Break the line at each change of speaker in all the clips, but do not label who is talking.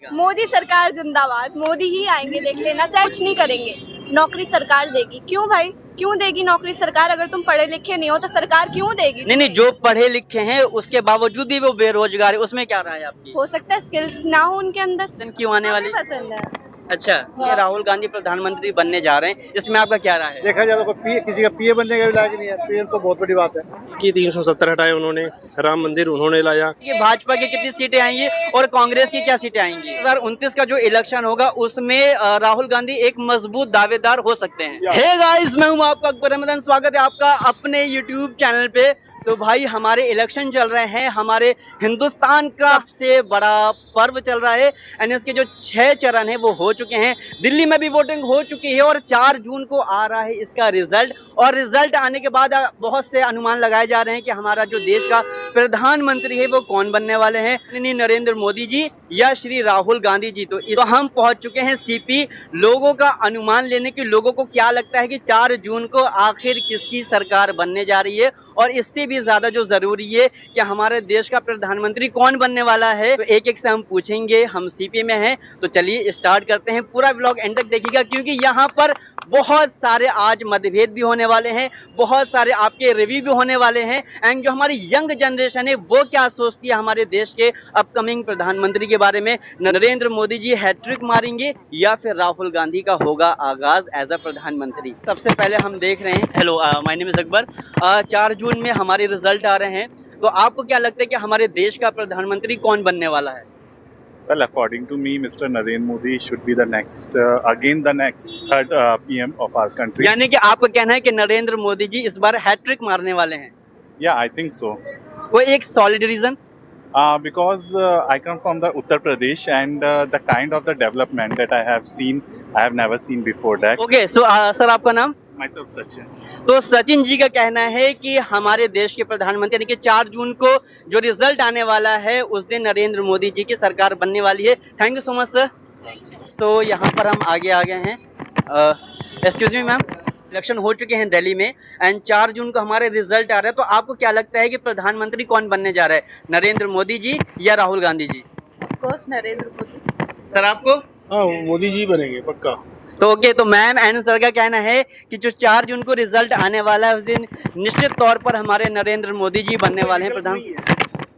मोदी सरकार जिंदाबाद, मोदी ही आएंगे, देख लेना, चाहे कुछ नहीं करेंगे, नौकरी सरकार देगी। क्यों भाई, क्यों देगी नौकरी सरकार? अगर तुम पढ़े लिखे नहीं हो तो सरकार क्यों देगी?
नहीं, जो पढ़े लिखे हैं उसके बावजूद भी वो बेरोजगार है, उसमें क्या राय है आपकी?
हो सकता है स्किल्स ना हो उनके अंदर।
क्यों आने वाली?
पसंद है।
अच्छा, ये राहुल गांधी प्रधानमंत्री बनने जा रहे हैं, इसमें आपका क्या राय है?
देखा जाए तो किसी का पीए बनने का भी लायक नहीं है। पीए तो बहुत बड़ी बात है
कि 370 हटाए उन्होंने, राम मंदिर उन्होंने लाया।
कि भाजपा की कितनी सीटें आएंगी और कांग्रेस की क्या सीटें आएंगी? 2029 का जो इलेक्शन होगा उसमें राहुल गांधी एक मजबूत दावेदार हो सकते हैं। हे गाइस, मैं हूं आपका अकबर रमजान, स्वागत है आपका अपने YouTube चैनल पे। तो भाई हमारे इलेक्शन चल रहे हैं, हमारे हिंदुस्तान का सबसे बड़ा पर्व चल रहा है एंड इसके जो 6 चरण है वो हो चुके हैं। दिल्ली में भी वोटिंग हो चुकी है और 4 जून को आ रहा है इसका रिजल्ट, और रिजल्ट आने के बाद बहुत से अनुमान लगाए जा रहे हैं कि हमारा जो देश का प्रधानमंत्री है वो कौन बनने वाले हैं, नरेंद्र मोदी जी या श्री राहुल गांधी जी। तो हम पहुंच चुके हैं सीपी, लोगों का अनुमान लेने की, लोगों को क्या लगता है कि 4 जून को आखिर किसकी सरकार बनने जा रही है, और इससे भी ज्यादा जो जरूरी है कि हमारे देश का प्रधानमंत्री कौन बनने वाला है। तो एक एक से हम पूछेंगे, हम सीपी में हैं। तो चलिए स्टार्ट करते हैं, पूरा ब्लॉग एंड तक देखिएगा क्योंकि यहाँ पर बहुत सारे आज मतभेद भी होने वाले हैं, बहुत सारे आपके रिव्यू भी होने वाले हैं एंड जो हमारी यंग जनरेशन है वो क्या सोचती है हमारे देश के अपकमिंग प्रधानमंत्री के बारे में। नरेंद्र मोदी जी हैट्रिक मारेंगे या फिर राहुल गांधी का होगा आगाज एज अ प्रधानमंत्री। सबसे पहले हम देख रहे हैं, hello my name is Akbar. 4 जून में हमारे रिजल्ट आ रहे हैं, तो आपको क्या लगता है कि हमारे देश का प्रधानमंत्री कौन बनने वाला है?
Well, according to me, Mr. Narendra Modi should be the next, again the next third PM of our country.
यानी कि आपका कहना है कि नरेंद्र मोदी जी इस बार हैट्रिक मारने वाले हैं?
Yeah, I think so.
कोई एक solid reason?
Because I come from the Uttar Pradesh and the kind of the development that I have seen, I have never seen before that.
Okay, so sir आपका नाम?
Myself, Sachin.
तो सचिन जी का कहना है कि हमारे देश के प्रधानमंत्री यानी कि 4 जून को जो रिजल्ट आने वाला है उस दिन नरेंद्र मोदी जी की सरकार बनने वाली है। Thank you so much sir. So यहाँ पर हम आगे आ गए हैं। एक्सक्यूज मी मैम, इलेक्शन हो चुके हैं दिल्ली में एंड 4 जून को हमारे रिजल्ट आ रहे हैं, तो आपको क्या लगता है कि प्रधानमंत्री कौन बनने जा रहा है, नरेंद्र मोदी जी या राहुल गांधी जी?
कोर्स नरेंद्र मोदी।
सर आपको?
हाँ, मोदी जी बनेंगे पक्का।
तो ओके, तो मैम एंड सर का कहना है कि जो 4 जून को रिजल्ट आने वाला है उस दिन निश्चित तौर पर हमारे नरेंद्र मोदी जी बनने वाले हैं प्रधान।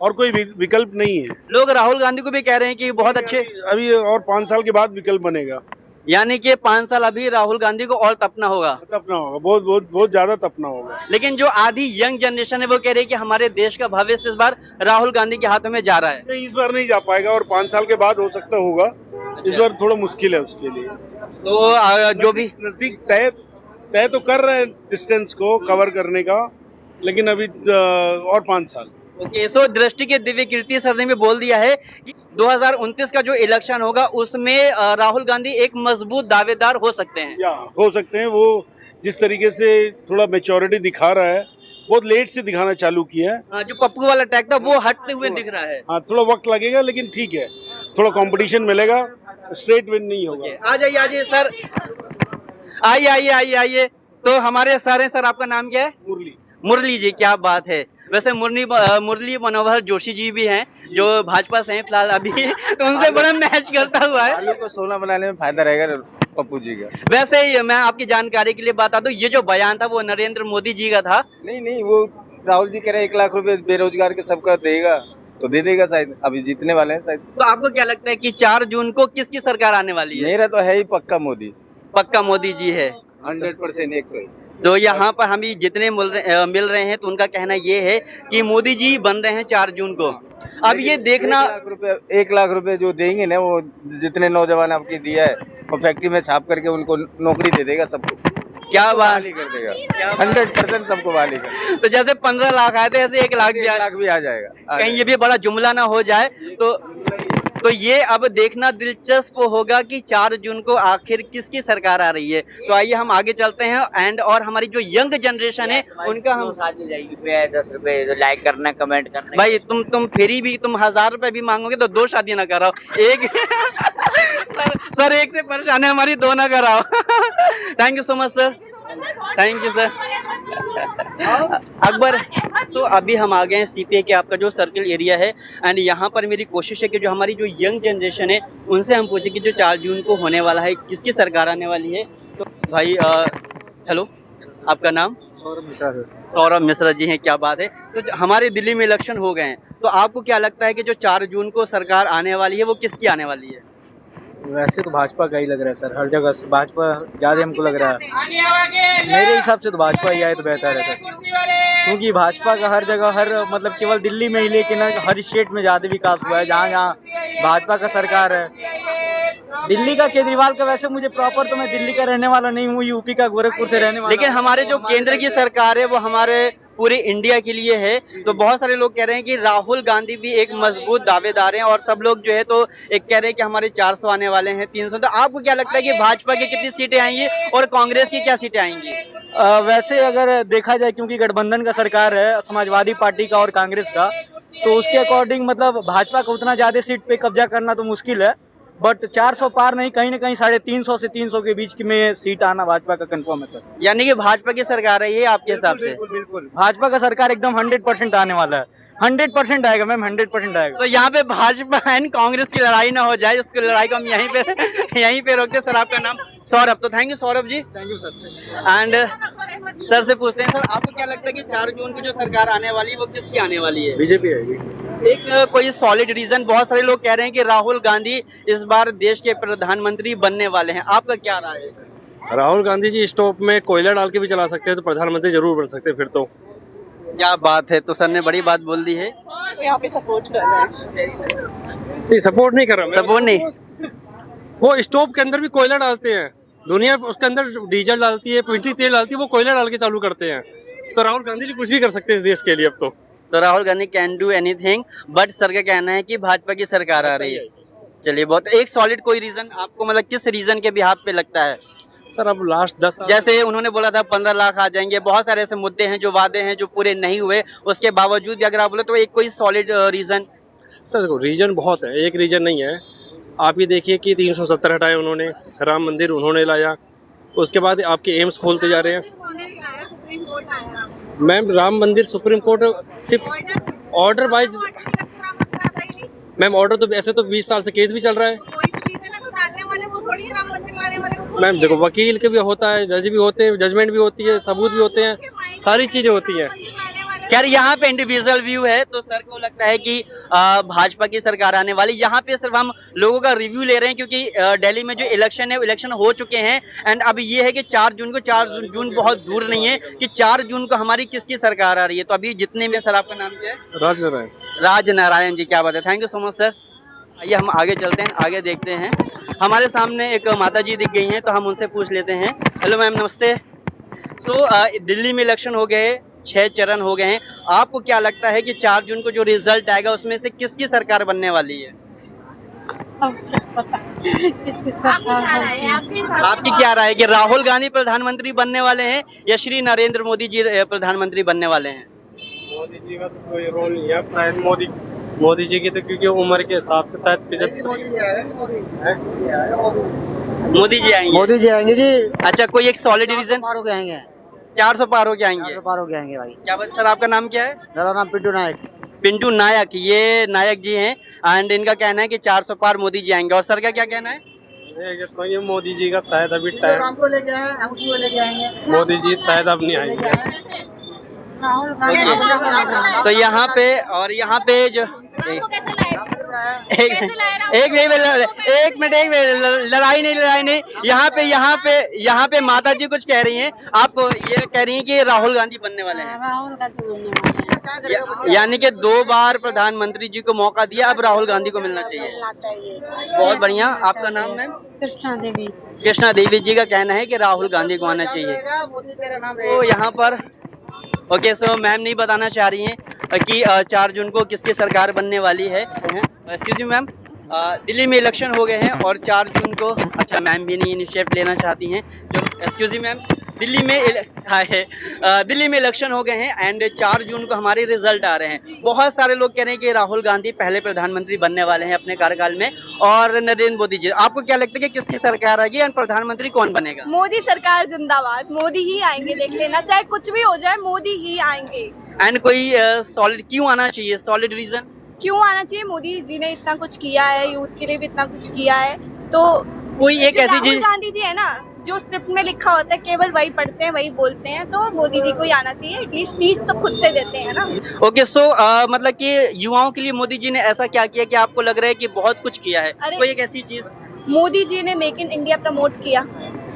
और कोई विकल्प नहीं है।
लोग राहुल गांधी को भी कह रहे हैं कि बहुत अच्छे,
अभी और 5 साल के बाद विकल्प बनेगा।
यानी कि 5 साल अभी राहुल गांधी को और तपना होगा।
तपना होगा, बहुत बहुत बहुत ज्यादा तपना होगा।
लेकिन जो आधी यंग जनरेशन है वो कह रही है कि हमारे देश का भविष्य इस बार राहुल गांधी के हाथों में जा रहा है।
नहीं, इस बार नहीं जा पाएगा और 5 साल के बाद हो सकता होगा। इस बार थोड़ा मुश्किल है उसके लिए।
तो जो भी
नजदीक तय तो कर रहे हैं डिस्टेंस को कवर करने का, लेकिन अभी और 5 साल।
ओके, सो दृष्टि के दिव्य कीर्ति सर ने भी बोल दिया है कि 2029 का जो इलेक्शन होगा उसमें राहुल गांधी एक मजबूत दावेदार हो सकते हैं।
या हो सकते हैं। वो जिस तरीके से थोड़ा मेच्योरिटी दिखा रहा है, बहुत लेट से दिखाना चालू किया है।
जो पप्पू वाला टैग था वो हटते हुए दिख रहा है।
हाँ, थोड़ा वक्त लगेगा लेकिन ठीक है, थोड़ा कंपटीशन मिलेगा, स्ट्रेट विन नहीं होगा।
आ जाइए सर, आइए। तो हमारे सर हैं, सर आपका नाम क्या है? मुरली जी, क्या बात है। वैसे मुरली मनोहर जोशी जी भी हैं जो भाजपा से हैं फिलहाल अभी, तो उनसे बड़ा मैच करता हुआ है।
आलू को सोना बनाने में फायदा रहेगा पप्पू जी का।
वैसे ही मैं आपकी जानकारी के लिए बता दूं, ये जो बयान था वो नरेंद्र मोदी जी का था।
नहीं, वो राहुल जी कह रहे 1 लाख रुपए बेरोजगार के सबका देगा, तो दे देगा शायद, अभी जीतने वाले हैं शायद।
तो आपको क्या लगता है कि 4 जून को किसकी सरकार आने वाली है?
मेरा तो है ही पक्का मोदी।
पक्का मोदी जी है
100% 100।
तो यहाँ पर हम जितने मिल रहे हैं तो उनका कहना ये है कि मोदी जी बन रहे हैं 4 जून को। अब ये देखना
1 लाख रुपए जो देंगे ना, वो जितने नौजवान आपके दिया है वो फैक्ट्री में छाप करके उनको नौकरी दे देगा सबको।
क्या बात
कर देगा, 100% सबको वाली कर।
तो जैसे 15 लाख आए थे ऐसे 1 लाख
भी आ जाएगा।
कहीं ये भी बड़ा जुमला ना हो जाए। तो ये अब देखना दिलचस्प होगा कि 4 जून को आखिर किसकी सरकार आ रही है। तो आइए हम आगे चलते हैं एंड और हमारी जो यंग जनरेशन है उनका हम
10 रुपए लाइक करना, कमेंट करना।
भाई तुम फ्री भी, तुम 1000 रुपए भी मांगोगे तो 2 शादी ना कराओ, एक सर एक से परेशान है हमारी, 2 ना कराओ। Thank you so much sir, thank you sir. Akbar, तो अभी हम आ गए हैं सीपीआई के आपका जो सर्किल एरिया है एंड यहाँ पर मेरी कोशिश है कि जो हमारी जो यंग जनरेशन है उनसे हम पूछें कि जो 4 जून को होने वाला है किसकी सरकार आने वाली है। तो भाई हेलो, आपका नाम? सौरभ मिश्रा जी हैं, क्या बात है। तो हमारे दिल्ली में इलेक्शन हो गए हैं, तो आपको क्या लगता है कि जो 4 जून को सरकार आने वाली है वो किसकी आने वाली है?
वैसे तो भाजपा का ही लग रहा है सर, हर जगह से भाजपा ज़्यादा हमको लग रहा है। मेरे हिसाब से तो भाजपा ही आए तो बेहतर है सर, क्योंकि भाजपा का हर जगह मतलब केवल दिल्ली में ही लेकिन हर स्टेट में ज़्यादा विकास हुआ है जहाँ जहाँ भाजपा का सरकार है। दिल्ली का केजरीवाल का वैसे मुझे प्रॉपर तो मैं दिल्ली का रहने वाला नहीं हूँ, यूपी का गोरखपुर से रहने वाला।
लेकिन हमारे जो केंद्र की सरकार है वो हमारे पूरे इंडिया के लिए है, तो बहुत सारे लोग कह रहे हैं कि राहुल गांधी भी एक मजबूत दावेदार हैं और सब लोग जो है तो एक कह रहे हैं कि हमारे 400 आने वाले हैं, 300। तो आपको क्या लगता है कि भाजपा की कितनी सीटें आएंगी और कांग्रेस की क्या सीटें आएंगी?
वैसे अगर देखा जाए, क्योंकि गठबंधन का सरकार है समाजवादी पार्टी का और कांग्रेस का, तो उसके अकॉर्डिंग मतलब भाजपा को उतना ज़्यादा सीट पे कब्जा करना तो मुश्किल है, बट 400 पार नहीं, कहीं ना कहीं 350 से 300 के बीच में सीट आना भाजपा का कंफर्म है सर।
यानी कि भाजपा की सरकार है ये आपके हिसाब से?
बिल्कुल भाजपा का सरकार एकदम 100% आने वाला है, 100% आएगा मैम, 100% आएगा।
तो यहाँ पे भाजपा एंड कांग्रेस की लड़ाई ना हो जाए, इसकी लड़ाई को हम यहीं पे रोकते। सर आपका नाम? सौरभ। तो thank you Saurabh ji,
thank you sir.
And sir से पूछते हैं, सर आपको क्या लगता है कि 4 जून को जो सरकार आने वाली है वो किसकी आने वाली है?
बीजेपी आएगी।
एक कोई सॉलिड रीजन? बहुत सारे लोग कह रहे हैं कि राहुल गांधी इस बार देश के प्रधानमंत्री बनने वाले हैं, आपका क्या राय है?
राहुल गांधी जी स्टोव में कोयला डाल के भी चला सकते हैं तो प्रधानमंत्री जरूर बन सकते हैं फिर तो।
क्या बात है, तो सर ने बड़ी बात बोल दी है।
यहाँ पे सपोर्ट कर रहा है।
नहीं, सपोर्ट नहीं कर रहा मैं।
सपोर्ट नहीं,
वो स्टोव के अंदर भी कोयला डालते हैं, दुनिया उसके अंदर डीजल डालती है, पिंटली तेल डालती है, वो कोयला डाल के चालू करते हैं। तो राहुल गांधी जी कुछ भी कर सकते हैं इस देश के लिए अब तो
Rahul Gandhi can do anything, but sir का कहना है कि भाजपा की सरकार आ रही है। चलिए, बहुत एक सॉलिड कोई रीजन आपको, मतलब किस रीजन के बिहाफ पे लगता है?
सर अब लास्ट 10 साल
जैसे उन्होंने बोला था 15 लाख आ जाएंगे, बहुत सारे ऐसे मुद्दे हैं जो वादे हैं जो पूरे नहीं हुए, उसके बावजूद भी अगर आप बोले तो एक कोई सॉलिड रीजन?
सर देखो, रीजन बहुत है, एक रीजन नहीं है। आप ये देखिए कि 370 हटाए उन्होंने, राम मंदिर उन्होंने लाया, उसके बाद आपके एम्स खोलते जा रहे हैं। मैम राम मंदिर सुप्रीम कोर्ट सिर्फ ऑर्डर वाइज, मैम ऑर्डर तो ऐसे तो 20 साल से केस भी चल रहा है। मैम देखो, वकील के भी होता है, जज भी होते हैं, जजमेंट भी होती है, सबूत भी होते हैं, सारी चीजें होती हैं।
खैर यहाँ पे इंडिविजुअल व्यू है, तो सर को लगता है कि भाजपा की सरकार आने वाली। यहाँ पे सिर्फ हम लोगों का रिव्यू ले रहे हैं क्योंकि दिल्ली में जो इलेक्शन है, इलेक्शन हो चुके हैं एंड अब ये है कि 4 जून बहुत दूर नहीं है कि 4 जून को हमारी किसकी सरकार आ रही है। तो अभी जितने में, सर आपका नाम क्या है?
राजनारायण।
राजनारायण जी, क्या बात है, thank you so much sir. आइए हम आगे चलते हैं, आगे देखते हैं। हमारे सामने एक माता जी दिख गई हैं, तो हम उनसे पूछ लेते हैं। हेलो मैम, नमस्ते। दिल्ली में इलेक्शन हो गए, 6 चरण हो गए हैं, आपको क्या लगता है कि 4 जून को जो रिजल्ट आएगा उसमें से किसकी सरकार बनने वाली है? आपकी क्या राय है कि राहुल गांधी प्रधानमंत्री बनने वाले हैं या श्री नरेंद्र मोदी जी प्रधानमंत्री बनने वाले हैं?
मोदी जी का तो कोई रोल नहीं है, शायद मोदी जी की तो क्योंकि उम्र के हिसाब से शायद 75
मोदी जी आएंगे।
मोदी जी आएंगे जी।
अच्छा, कोई एक सॉलिड रीजन?
पार हो के आएंगे,
400 पार हो के आएंगे।
पार हो के आएंगे भाई।
क्या बात, सर आपका नाम क्या है?
मेरा नाम पिंटू नायक।
पिंटू नायक, ये नायक जी हैं एंड इनका कहना है कि 400 पार मोदी जी आएंगे। और सर का क्या कहना है?
ये मोदी जी का शायद अभी टाइम,
हमको लेके आए, हम क्यों लेके आएंगे?
मोदी जी शायद अब नहीं आएंगे।
तो यहाँ पे और यहाँ पे जो एक मिनट लड़ाई नहीं, यहाँ पे माता जी कुछ कह रही हैं, आपको ये कह रही हैं कि राहुल गांधी बनने वाले हैं, यानी कि 2 बार प्रधानमंत्री जी को मौका दिया, अब राहुल गांधी को मिलना चाहिए। बहुत बढ़िया। आपका नाम मैम?
कृष्णा देवी।
कृष्णा देवी जी का कहना है कि राहुल गांधी को आना चाहिए। तो यहाँ पर ओके, सो मैम नहीं बताना चाह रही हैं कि 4 जून को किसकी सरकार बनने वाली है। एक्सक्यूज मी मैम, दिल्ली में इलेक्शन हो गए हैं और 4 जून को, अच्छा मैम भी नहीं इनिशिएटिव लेना चाहती हैं। जो एक्सक्यूज मी मैम, दिल्ली में इलेक्शन हो गए हैं एंड 4 जून को हमारे रिजल्ट आ रहे हैं। बहुत सारे लोग कह रहे हैं कि राहुल गांधी पहले प्रधानमंत्री बनने वाले हैं अपने कार्यकाल में और नरेंद्र मोदी जी। आपको क्या लगता है कि किसकी सरकार आएगी और प्रधानमंत्री कौन बनेगा?
मोदी सरकार जिंदाबाद, मोदी ही आएंगे, देख लेना, चाहे कुछ भी हो जाए मोदी ही आएंगे।
एंड कोई सॉलिड क्यों आना चाहिए, सॉलिड रीजन
क्यों आना चाहिए? मोदी जी ने इतना कुछ किया है, यूथ के लिए भी इतना कुछ किया है, तो
कोई एक
जो
ऐसी
राहुल
चीज
गांधी जी है ना, जो स्क्रिप्ट में लिखा होता है केवल वही पढ़ते हैं, वही बोलते हैं, तो मोदी जी को ही आना चाहिए। एटलीस्ट स्पीच तो खुद से देते हैं ना।
ओके सो मतलब कि युवाओं के लिए मोदी जी ने ऐसा क्या किया कि आपको लग रहा है कि बहुत कुछ किया है?
अरे
कोई एक ऐसी चीज?
मोदी जी ने मेक इन इंडिया प्रमोट किया,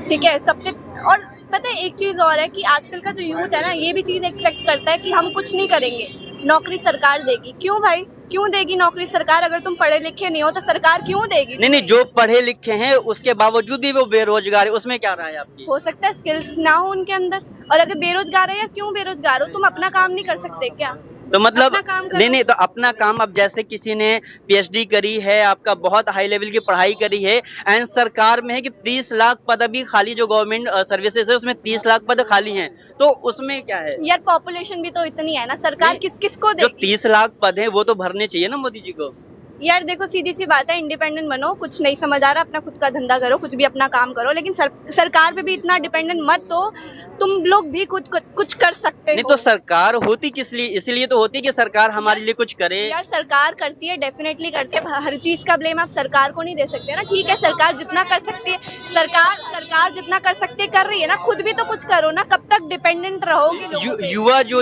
ठीक है, सबसे। और पता है एक चीज और है कि आजकल का जो यूथ है ना, ये भी चीज एक्सपेक्ट करता है कि हम कुछ नहीं करेंगे, नौकरी सरकार देगी। क्यों भाई, क्यों देगी नौकरी सरकार? अगर तुम पढ़े लिखे नहीं हो तो सरकार क्यों देगी?
नहीं, जो पढ़े लिखे हैं उसके बावजूद भी वो बेरोजगार है, उसमें क्या राय है आपकी?
हो सकता है स्किल्स ना हो उनके अंदर, और अगर बेरोजगार है, या क्यों बेरोजगार हो? तुम अपना काम नहीं कर सकते क्या?
तो मतलब
अपना काम करो।
नहीं तो अपना काम, अब जैसे किसी ने पीएचडी करी है, आपका बहुत हाई लेवल की पढ़ाई करी है एंड सरकार में है कि 30 लाख पद अभी खाली, जो गवर्नमेंट सर्विसेज है उसमें 30 लाख पद खाली हैं, तो उसमें क्या है
यार? पॉपुलेशन भी तो इतनी है ना, सरकार किस किस को
जो
देगी?
30 लाख पद है वो तो भरने चाहिए ना मोदी जी को।
यार देखो, सीधी सी बात है, इंडिपेंडेंट बनो, कुछ नहीं समझ आ रहा अपना खुद का धंधा करो, कुछ भी अपना काम करो, लेकिन सरकार पे भी इतना डिपेंडेंट मत हो। तुम लोग भी खुद कुछ कर सकते
नहीं
हो।
तो सरकार होती किस लिए? इसलिए तो होती कि सरकार हमारे लिए कुछ करे।
यार सरकार करती है, डेफिनेटली करती है, हर चीज का ब्लेम आप सरकार को नहीं दे सकते ना। ठीक है, सरकार जितना कर सकती है, सरकार जितना कर सकती है कर रही है ना, खुद भी तो कुछ करो ना। कब तक डिपेंडेंट रहोगे लोगों पे?
युवा जो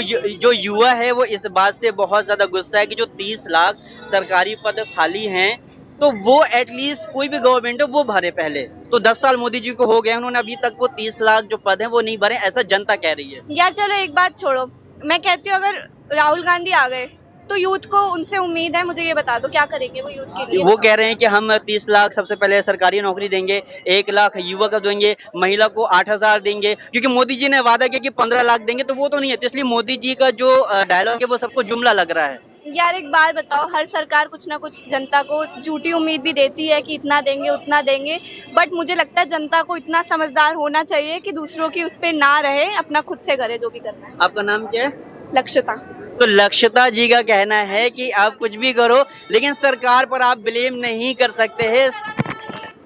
युवा है वो इस बात से बहुत ज्यादा गुस्सा है कि जो 30 लाख सरकारी पद खाली हैं तो वो एटलीस्ट कोई भी गवर्नमेंट हो वो भरे पहले। तो 10 साल मोदी जी को हो गए, उन्होंने अभी तक वो 30 लाख जो पद हैं वो नहीं भरे, ऐसा जनता कह रही है।
यार चलो एक बात छोड़ो, मैं कहती हूँ अगर राहुल गांधी आ गए तो यूथ को उनसे उम्मीद है। मुझे ये बता दो क्या करेंगे वो यूथ के लिए?
वो कह रहे हैं कि हम 30 लाख सबसे पहले सरकारी नौकरी देंगे, 1 लाख युवा को देंगे, महिला को 8,000 देंगे, क्योंकि मोदी जी ने वादा किया कि 15 लाख देंगे, तो वो तो नहीं है। तो इसलिए मोदी जी का जो डायलॉग है वो सबको जुमला लग रहा है।
यार एक बात बताओ, हर सरकार कुछ ना कुछ जनता को झूठी उम्मीद भी देती है कि इतना देंगे उतना देंगे, बट मुझे लगता है जनता को इतना समझदार होना चाहिए कि दूसरों की उस पे ना रहे, अपना खुद से करे जो भी करना है।
आपका नाम क्या है?
लक्ष्यता।
तो लक्ष्यता जी का कहना है कि आप कुछ भी करो लेकिन सरकार पर आप ब्लेम नहीं कर सकते हैं।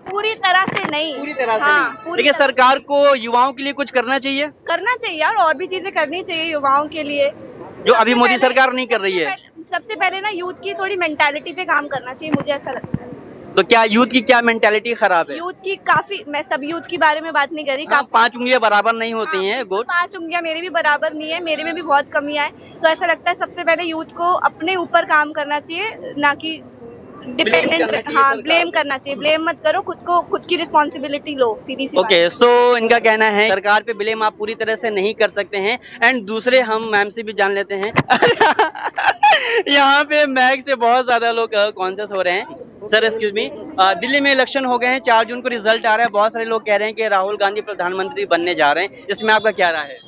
पूरी तरह से नहीं,
पूरी तरह से
हाँ,
नहीं,
पूरी
लेकिन
तरह
सरकार को युवाओं के लिए कुछ करना चाहिए।
करना चाहिए यार, और भी चीजें करनी चाहिए युवाओं के लिए,
जो अभी
सबसे
मोदी
पहले-
सरकार नहीं कर रही है।
सबसे पहले ना यूथ की थोड़ी मेंटालिटी पे काम करना चाहिए, मुझे ऐसा लगता है।
तो क्या यूथ की क्या मेंटालिटी खराब है?
यूथ की काफी, मैं सब यूथ के बारे में बात नहीं कर रही।
हाँ, 5 उंगलियां बराबर नहीं होती हैं। गुड।
5 उंगलियां मेरी भी बराबर नहीं है, मेरे में भी बहुत कमियां हैं। तो ऐसा लगता है सबसे पहले यूथ को अपने ऊपर काम करना चाहिए, ना कि डिपेंडेंट। हाँ, ब्लेम करना चाहिए, ब्लेम मत करो, खुद की रिस्पॉन्सिबिलिटी लो, सीधी सी बात।
ओके, सो इनका कहना है सरकार पे ब्लेम आप पूरी तरह से नहीं कर सकते हैं। एंड दूसरे हम मैम से भी जान लेते हैं। यहाँ पे मैग से बहुत ज्यादा लोग कॉन्शियस हो रहे हैं। सर एक्सक्यूज मी, दिल्ली में इलेक्शन हो गए हैं, 4 जून को रिजल्ट आ रहा है। बहुत सारे लोग कह रहे हैं कि राहुल गांधी प्रधानमंत्री बनने जा रहे हैं, इसमें आपका क्या राय है?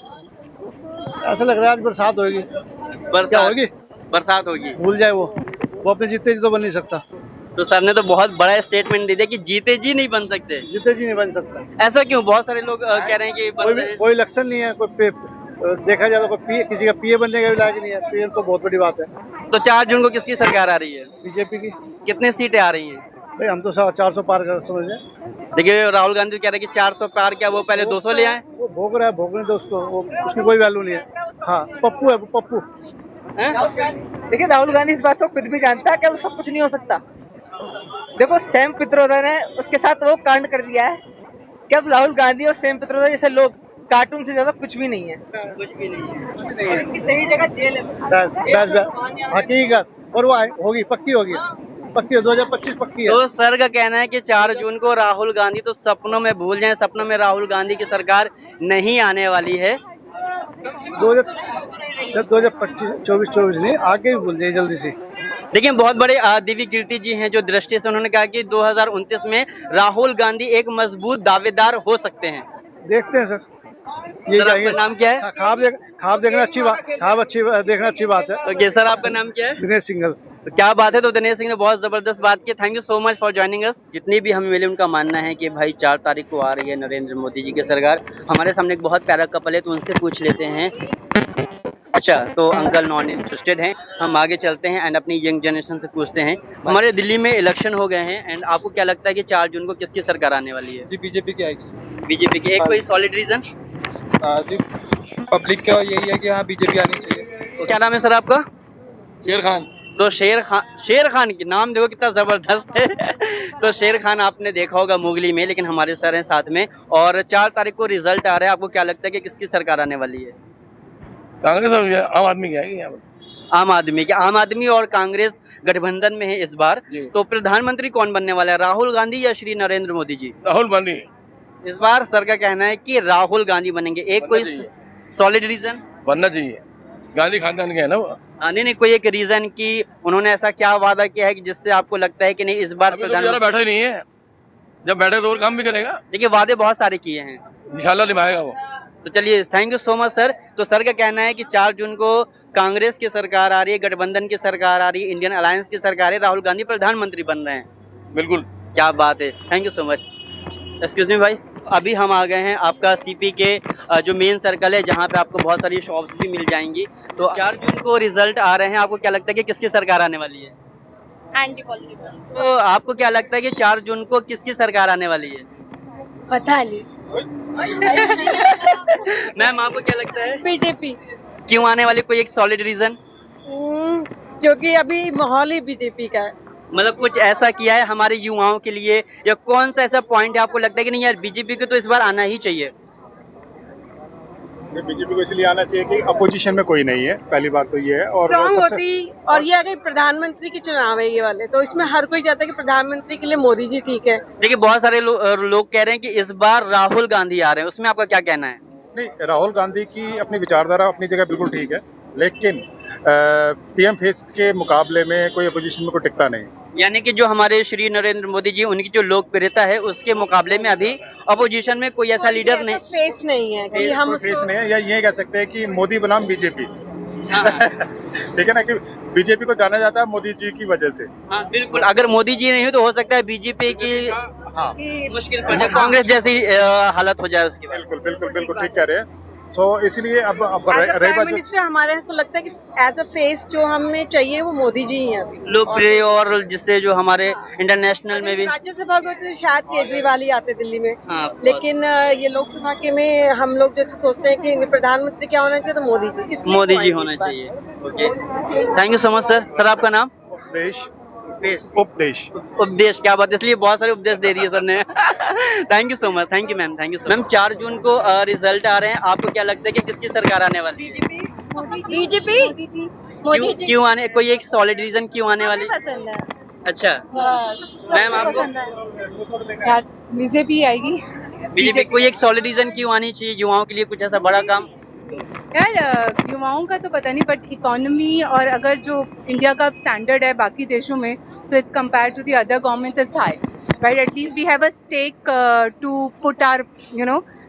ऐसा लग रहा है आज बरसात होगी। क्या होगी?
बरसात होगी।
भूल जाए वो अपने जीते जी तो बन नहीं सकता।
तो सर ने तो बहुत बड़ा स्टेटमेंट दे दिया कि जीते जी नहीं बन सकते।
जीते जी नहीं बन सकता।
ऐसा क्यों? बहुत सारे लोग कह रहे हैं कि बन रहे हैं।
कोई इलेक्शन नहीं है, देखा जाए तो किसी का पीए बनने का भी लायक नहीं है। पीएम तो बहुत बड़ी बात है।
तो 4 जून को किसकी सरकार आ रही है?
बीजेपी की।
कितने सीटें आ रही हैं?
भाई हम तो 400 पार कर समझ रहे।
देखिए राहुल गांधी कह रहे हैं कि 400 पार क्या, वो पहले 200 ले आए।
वो भोग रहा है, भोगने दो उसको, उसकी कोई वैल्यू नहीं है। हाँ, पप्पू है वो, पप्पू।
देखिए राहुल गांधी इस बात को खुद भी जानता है कि वो सब कुछ नहीं हो सकता। देखो सैम पित्रोदा ने उसके साथ वो कांड कर दिया है कि अब राहुल गांधी और सैम पित्रोदा जैसे लोग कार्टून से ज्यादा कुछ भी नहीं है।
कुछ भी नहीं है।
इनकी सही जगह जेल है।
बस हकीकत। और वो होगी, पक्की होगी, पक्की 2025 पक्की है।
तो सर का कहना है कि 4 जून को राहुल गांधी तो सपनों में भूल जाएं, सपनों में राहुल गांधी की सरकार नहीं आने वाली है।
2024 नहीं, आगे भी भूल जाए जल्दी से।
देखिए बहुत बड़े दिव्य कीर्ति जी हैं जो दृष्टि से उन्होंने कहा कि 2029 में राहुल गांधी एक मजबूत दावेदार हो सकते हैं।
देखते हैं सर।
ये
सर,
चाहिए।
आपका नाम क्या है?
खाब देखना अच्छी बात, देखना अच्छी बात है।
ओके सर, आपका नाम क्या है?
दिनेश सिंघल।
तो क्या बात है। तो दिनेश सिंह ने बहुत जबरदस्त बात की। Thank you so much for joining us. जितनी भी हमें मिले उनका मानना है कि भाई 4 तारीख को आ रही है नरेंद्र मोदी जी की सरकार। हमारे सामने एक बहुत प्यारा कपल है, तो उनसे पूछ लेते हैं। अच्छा, तो अंकल नॉन इंटरेस्टेड हैं। हम आगे चलते हैं एंड अपनी यंग जनरेशन से पूछते हैं। हमारे दिल्ली में इलेक्शन हो गए हैं एंड आपको क्या लगता है कि 4 जून को किसकी सरकार आने वाली है?
जी बीजेपी की आएगी
बीजेपी की। एक कोई सॉलिड रीजन?
जी, पब्लिक का यही है कि हाँ बीजेपी आनी चाहिए।
क्या नाम है सर आपका?
शेर खान।
तो शेर खान की नाम देखो कितना जबरदस्त है। तो शेर खान आपने देखा होगा मुगली में, लेकिन हमारे सर हैं साथ में। और 4 तारीख को रिजल्ट आ रहा है, आपको क्या लगता है कि किसकी सरकार आने वाली है?
कांग्रेस और आम आदमी की आएगी यहाँ पर।
आम आदमी की। आम आदमी और कांग्रेस गठबंधन में है इस बार। तो प्रधानमंत्री कौन बनने वाला है, राहुल गांधी या श्री नरेंद्र मोदी जी?
राहुल गांधी।
इस बार सर का कहना है कि राहुल गांधी बनेंगे। एक कोई सॉलिड रीजन?
बनना चाहिए, गांधी खानदान के है ना वो।
नहीं, कोई एक रीजन कि उन्होंने ऐसा क्या वादा किया है कि जिससे आपको लगता है कि नहीं इस बार
प्रधानमंत्री बैठा ही नहीं है, जब बैठे तो और काम भी करेगा।
देखिए वादे बहुत सारे किए हैं,
इंशाल्लाह निभाएगा वो।
तो चलिए thank you so much sir. तो सर का कहना है कि 4 जून को कांग्रेस की सरकार आ रही है, गठबंधन की सरकार आ रही है, इंडियन अलायंस की सरकार है, राहुल गांधी प्रधानमंत्री बन रहे हैं।
बिल्कुल,
क्या बात है। Thank you so much. Excuse me भाई, अभी हम आ गए हैं आपका सीपी के जो मेन सर्कल है, जहां पे आपको बहुत सारी शॉप्स भी मिल जाएंगी। तो 4 जून को रिजल्ट आ रहे हैं, आपको क्या लगता है कि किसकी सरकार आने वाली है?
Anti politics.
तो आपको क्या लगता है कि 4 जून को किसकी सरकार आने वाली है?
पता नहीं।
मैम आपको क्या लगता है?
बीजेपी।
क्यों आने वाली, कोई एक सॉलिड रीजन?
क्योंकि अभी माहौल ही बीजेपी का है।
मतलब कुछ ऐसा किया है हमारे युवाओं के लिए, या कौन सा ऐसा पॉइंट है आपको लगता है कि नहीं यार बीजेपी को तो इस बार आना ही चाहिए?
बीजेपी को इसलिए आना चाहिए कि अपोजिशन में कोई नहीं है, पहली बात तो ये है। और
स्ट्रांग होती, और ये अगर प्रधानमंत्री के चुनाव है ये वाले, तो इसमें हर कोई चाहता है कि प्रधानमंत्री के लिए मोदी जी ठीक है।
देखिए बहुत सारे लोग कह रहे हैं कि इस बार राहुल गांधी आ रहे हैं, उसमें आपका क्या कहना है?
नहीं, राहुल गांधी की अपनी विचारधारा अपनी जगह बिल्कुल ठीक है, लेकिन पीएम फेस के मुकाबले में कोई अपोजिशन में कोई टिकता नहीं।
यानी कि जो हमारे श्री नरेंद्र मोदी जी, उनकी जो लोकप्रियता है उसके मुकाबले में अभी अपोजिशन में कोई ऐसा लीडर नहीं,
फेस नहीं है कि हम
फेस नहीं है, या ये कह सकते हैं कि मोदी बनाम बीजेपी।
हाँ।
ठीक है ना, कि बीजेपी को जाना जाता है मोदी जी की वजह से।
हाँ बिल्कुल, अगर मोदी जी नहीं हो तो हो सकता है बीजेपी की
हाँ,
मुश्किल पड़ जाए, कांग्रेस जैसी हालत हो जाए उसकी।
बिल्कुल बिल्कुल बिल्कुल ठीक कह रहे हैं। सो इसलिए अब
प्राइम मिनिस्टर हमारे को लगता है कि एज अ फेस जो हमें चाहिए वो मोदी जी ही हैं अभी
लोकप्रिय, और जिससे जो हमारे इंटरनेशनल में भी
राज्यसभा को तो शायद केजरीवाल ही आते दिल्ली में।
हाँ,
लेकिन ये लोकसभा के में हम लोग जैसे सोचते हैं कि प्रधानमंत्री क्या होना चाहिए, तो मोदी जी, इसलिए
मोदी जी
तो
होना चाहिए। Okay, thank you so much sir. Sir आपका नाम? उपदेश। क्या बात है, इसलिए बहुत सारे उपदेश दे दिए सर ने। Thank you so much. Thank you ma'am, thank you. Ma'am 4 जून को रिजल्ट आ रहे हैं, आपको क्या लगता है कि किसकी सरकार आने वाली है?
बीजेपी।
क्यों आने, कोई एक सॉलिड रीजन क्यों आने वाली?
पसंद है।
अच्छा मैम आपको?
यार बीजेपी आएगी।
बीजेपी, कोई एक सॉलिड रीजन क्यों आनी चाहिए युवाओं के लिए, कुछ ऐसा बड़ा काम?
यार युवाओं का तो पता नहीं, बट इकोनॉमी और अगर जो इंडिया का स्टैंडर्ड है बाकी देशों में, तो it's compare to the other government is high, right? At least we have a stake to put our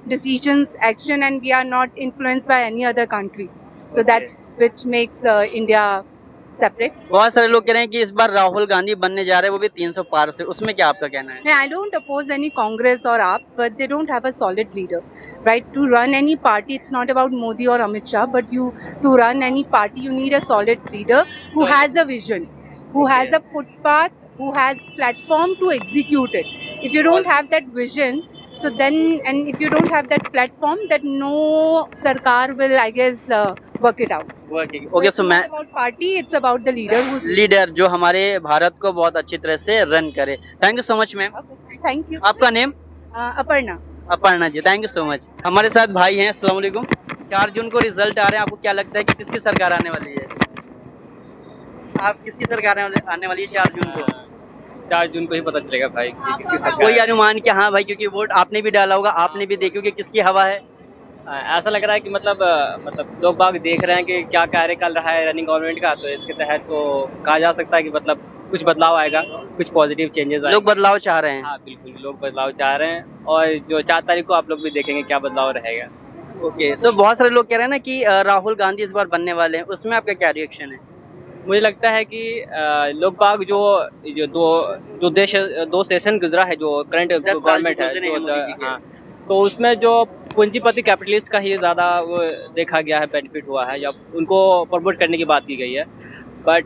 decisions, action, and we are not influenced by any other country. So that's which makes India separate.
बहुत सारे लोग कह रहे हैं कि इस बार राहुल गांधी बनने जा रहे हैं, वो भी 300 पार से, उसमें क्या आपका कहना है?
I don't oppose any Congress or AAP, but they don't have a solid leader, right? To run any party, it's not about Modi or Amit Shah, but to run any party, you need a solid leader who has a vision, who has a footpath, who has platform to execute it. If you don't have that vision, so then, and if you don't have that platform, then no sarkar will, I guess, work it out.
Okay, so मैं
About party, it's about the leader who's.
Leader जो हमारे भारत को बहुत अच्छी तरह से run करे। Thank you so much ma'am.
Thank you.
आपका name?
Aparna.
Aparna ji, thank you so much. हमारे साथ भाई हैं, अस्सलाम वालेकुम। 4 जून को रिजल्ट आ रहे हैं, आपको क्या लगता है कि किसकी सरकार आने वाली है? आप किसकी सरकार आने वाली है 4 जून को?
4 जून को ही पता चलेगा भाई कि किसकी सरकार
कोई अनुमान क्या? हाँ भाई, क्योंकि वोट आपने भी डाला होगा, आपने भी देखी होगी किसकी हवा है?
ऐसा लग रहा है कि मतलब लोग बाग देख रहे हैं कि क्या कार्यकाल रहा है रनिंग गवर्नमेंट का, तो इसके तहत तो कहा जा सकता है कि मतलब कुछ बदलाव आएगा, कुछ पॉजिटिव चेंजेस आएंगे।
लोग बदलाव चाह रहे हैं।
हाँ बिल्कुल, लोग बदलाव चाह रहे हैं, और जो 4 तारीख को आप लोग भी देखेंगे क्या बदलाव रहेगा।
ओके, सो बहुत सारे लोग कह रहे हैं ना कि राहुल गांधी इस बार बनने वाले हैं, उसमें आपका क्या रिएक्शन है?
मुझे लगता है कि लोग बाग जो दो सेशन गुजरा है, जो करंट
10 साल
गवर्नमेंट
जो
है,
गुजरे हैं मोदी जी के।
हाँ, तो उसमें जो पूंजीपति कैपिटलिस्ट का ही ज़्यादा वो देखा गया है, बेनिफिट हुआ है, या उनको प्रमोट करने की बात की गई है। बट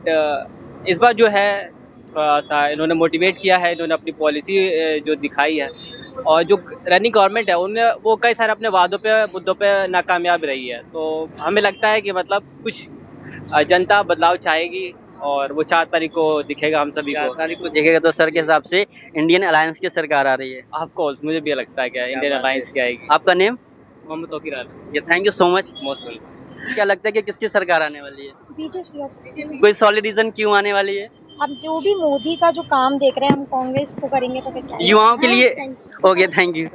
इस बार जो है थोड़ा सा इन्होंने मोटिवेट किया है, इन्होंने अपनी पॉलिसी जो दिखाई है, और जो रनिंग गवर्नमेंट है उन्हें वो कई सारे अपने वादों पे मुद्दों पे नाकामयाब रही है। तो हमें लगता है कि मतलब कुछ जनता बदलाव चाहेगी और वो 4 तारीख को दिखेगा हम सभी
4
को।
तारीख को देखेगा तो सर के हिसाब से इंडियन अलायंस की सरकार आ रही है।
ऑफकोर्स मुझे भी लगता है कि इंडियन
बात है।
अलायंस की आएगी।
आपका name?
Mohammad Tauqeer Alam.
Thank you so much.
Most welcome.
क्या लगता है कि किसकी सरकार आने वाली है?
बीजेपी।
कोई सॉलिड रीजन क्यों आने वाली है?
अब जो भी मोदी का जो काम देख रहे हैं, हम कांग्रेस को करेंगे तो फिर क्या?
युवाओं के लिए ओके, थैंक यू।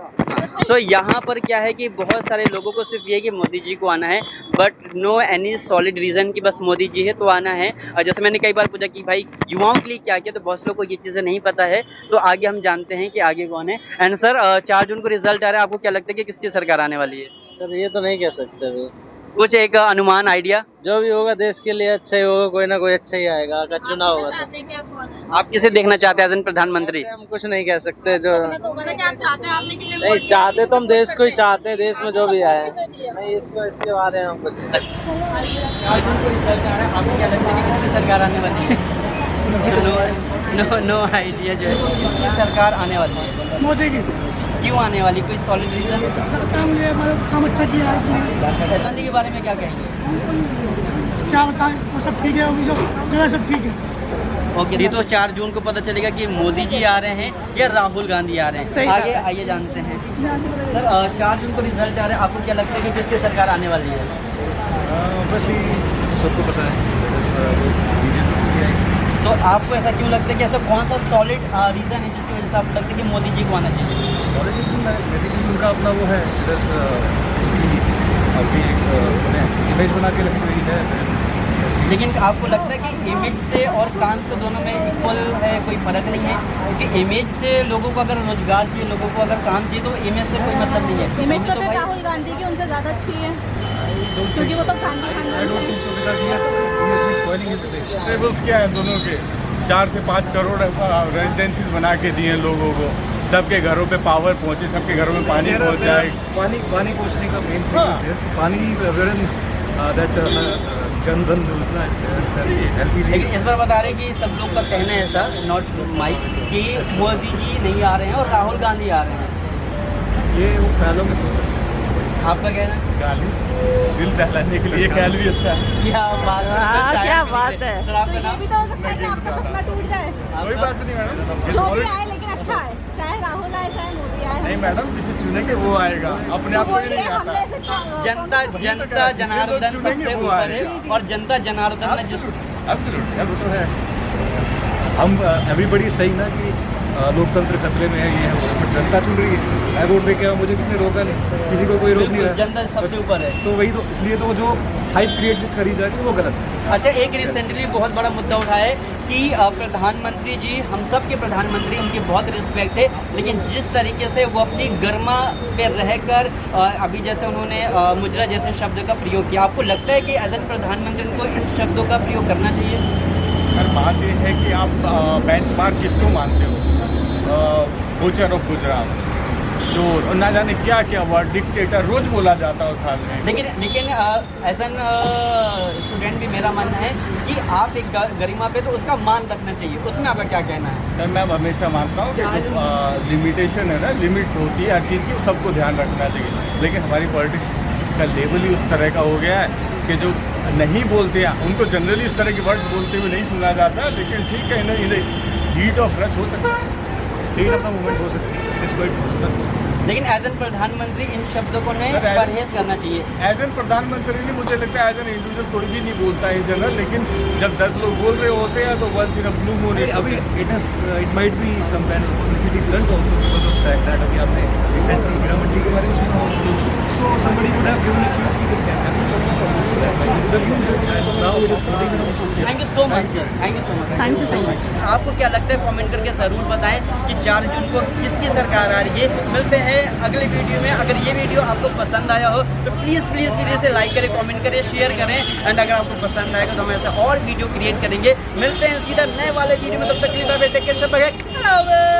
सो यहाँ पर क्या है कि बहुत सारे लोगों को सिर्फ ये कि मोदी जी को आना है, but no any solid reason कि बस मोदी जी है तो आना है। और जैसे मैंने कई बार पूछा कि भाई युवाओं के लिए क्या किया, तो बहुत लोगों को ये चीज़ें नहीं पता है। तो आगे हम जानते हैं कि आगे कौन है। एंड सर 4 जून को रिजल्ट आ रहा है, आपको क्या लगता है कि किसकी सरकार आने वाली है?
सर ये तो नहीं कह सकते अभी।
कुछ एक अनुमान, आइडिया?
जो भी होगा देश के लिए अच्छा ही होगा, कोई ना कोई अच्छा ही आएगा। अगर चुनाव होगा तो
आप किसे देखना चाहते हैं एज एन प्रधानमंत्री?
हम कुछ नहीं कह सकते। जो
नहीं
नहीं चाहते तो हम देश को ही चाहते हैं, देश में जो भी आए। नहीं इसके बारे में हम कुछ नहीं।
4 जून को रिजल्ट आ रहा है, आपको क्या लगता है कि किसकी सरकार आने वाली है? नो आइडिया जो है किसकी सरकार आने वाली है?
मोदी की।
क्यों आने वाली, कोई सॉलिड रीजन?
काम अच्छा किया है।
फैशन के बारे में क्या कहेंगे?
क्या बताएं, वो सब ठीक है, वो जो सब ठीक है।
ओके, ये तो 4 जून को पता चलेगा कि मोदी जी आ रहे हैं या राहुल गांधी आ रहे हैं। आगे आइए जानते हैं। सर 4 जून को रिजल्ट आ रहा है, आपको क्या लगता है कि किसकी सरकार आने वाली है?
ऑब्वियसली सबको पता है
तो आपको ऐसा क्यों लगता है कि ऐसा कौन सा सॉलिड रीज़न है जिसकी वजह से आपको लगता है कि मोदी जी को आना चाहिए?
बेसिकली उनका अपना वो है बस अभी एक इमेज बना के रखी हुई है।
लेकिन आपको लगता है कि इमेज से और काम से दोनों में इक्वल है, कोई फ़र्क नहीं है? क्योंकि इमेज से लोगों को अगर रोजगार चाहिए, लोगों को अगर काम चाहिए, तो इमेज से कोई मतलब नहीं है।
इमेज तो फिर राहुल गांधी की उनसे ज़्यादा अच्छी है, क्योंकि वो तो गांधी
टेबल्स क्या है दोनों के? 4 से 5 करोड़ रेजिडेंसीज बना के दिए लोगों को, सबके घरों पे पावर पहुंचे, सबके घरों में पानी पहुंच जाए।
पानी पहुंचने का मेन पानी दैट जन धन योजना
लेकिन इस बार बता रहे हैं कि सब लोग का कहना है ऐसा, नॉट माइक, कि मोदी जी नहीं आ रहे हैं और राहुल गांधी आ रहे हैं।
ये वो ख्यालों में सोच सकते हैं।
आपका कहना है?
गाली दिल दहलाने के लिए ख्याल भी अच्छा है।
क्या बात है,
क्या बात है।
सर आपका नाम?
भी तो हो सकता है कि आपका सपना टूट जाए।
कोई बात नहीं मैडम,
जो भी आए लेकिन अच्छा है, चाहे राहुल आए चाहे मोदी आए।
नहीं मैडम, जिसे चुनेंगे वो आएगा, अपने आप को ही नहीं आता।
जनता जनार्दन सबसे ऊपर है, और जनता जनार्दन ने जिस
एब्सोल्युटली, अब तो है।
हम एवरीबडी सही ना कि लोकतंत्र खतरे में है, ये है वो, बट जनता चुन रही है। मैं वोट दे के आया, मुझे किसी ने रोका नहीं, किसी को कोई रोक नहीं रहा।
जनता सबसे ऊपर है,
तो वही तो, इसलिए तो जो हाइप क्रिएट करी जा रही है वो गलत है।
अच्छा, एक रिसेंटली बहुत बड़ा मुद्दा उठा है कि प्रधानमंत्री जी, हम सब के प्रधानमंत्री, उनकी बहुत रिस्पेक्ट है, लेकिन जिस तरीके से वो अपनी गर्मा पे रहकर अभी जैसे उन्होंने मुजरा जैसे शब्द का प्रयोग किया, आपको लगता है कि एज एन प्रधानमंत्री उनको इन शब्दों का प्रयोग करना चाहिए?
सर बात ये है कि आप बेंचमार्क किसको मानते हो? बूचर ऑफ गुजरात, चोर, और ना जाने क्या क्या वर्ड, डिक्टेटर रोज बोला जाता है उस हाल में।
लेकिन एज एन स्टूडेंट भी मेरा मानना है कि आप एक गरिमा पे तो उसका मान रखना चाहिए, उसमें आपका क्या कहना है?
सर मैं हमेशा मानता हूँ कि जो लिमिटेशन है ना, लिमिट्स होती है हर चीज़ की, सबको ध्यान रखना चाहिए। लेकिन हमारी पॉलिटिक्स का लेवल ही उस तरह का हो गया है कि जो नहीं बोलते हैं उनको जनरली इस तरह के वर्ड्स बोलते हुए नहीं सुना जाता। लेकिन ठीक है, इन्हें हीट ऑफ रश हो सकता है, हीट ऑफ द मोमेंट हो सकती है, इसको एक पॉसिबल।
लेकिन एज एन प्रधानमंत्री इन शब्दों को नहीं परहेज करना चाहिए।
एज एन प्रधानमंत्री नहीं, मुझे लगता है एज एन इंडिविजुअल कोई भी नहीं बोलता है जनरल, लेकिन जब 10 लोग बोल रहे होते हैं तो once in a blue moon
अभी it might be some kind of publicity stunt also because of that अभी आपने सेंट्रल गवर्नमेंट के बारे में सुना होगा, so somebody would have given a cue कि this can happen, but now it is floating around
Congress.
Thank you so much sir, thank you so much.
Thank you so much.
आपको क्या लगता है कमेंट करके ज़रूर बताएं कि 4 जून को किसकी सरकार आ रही है। मिलते हैं अगले वीडियो में। अगर ये वीडियो आपको पसंद आया हो तो प्लीज़ प्लीज़ प्लीज़ इसे लाइक करें, कमेंट करें, शेयर करें। एंड अगर आपको पसंद आएगा तो हम ऐसा और वीडियो क्रिएट करेंगे। मिलते हैं सीधा नए वाले वीडियो में, तब तक के लिए बाय बाय, टेक केयर, शब बखैर।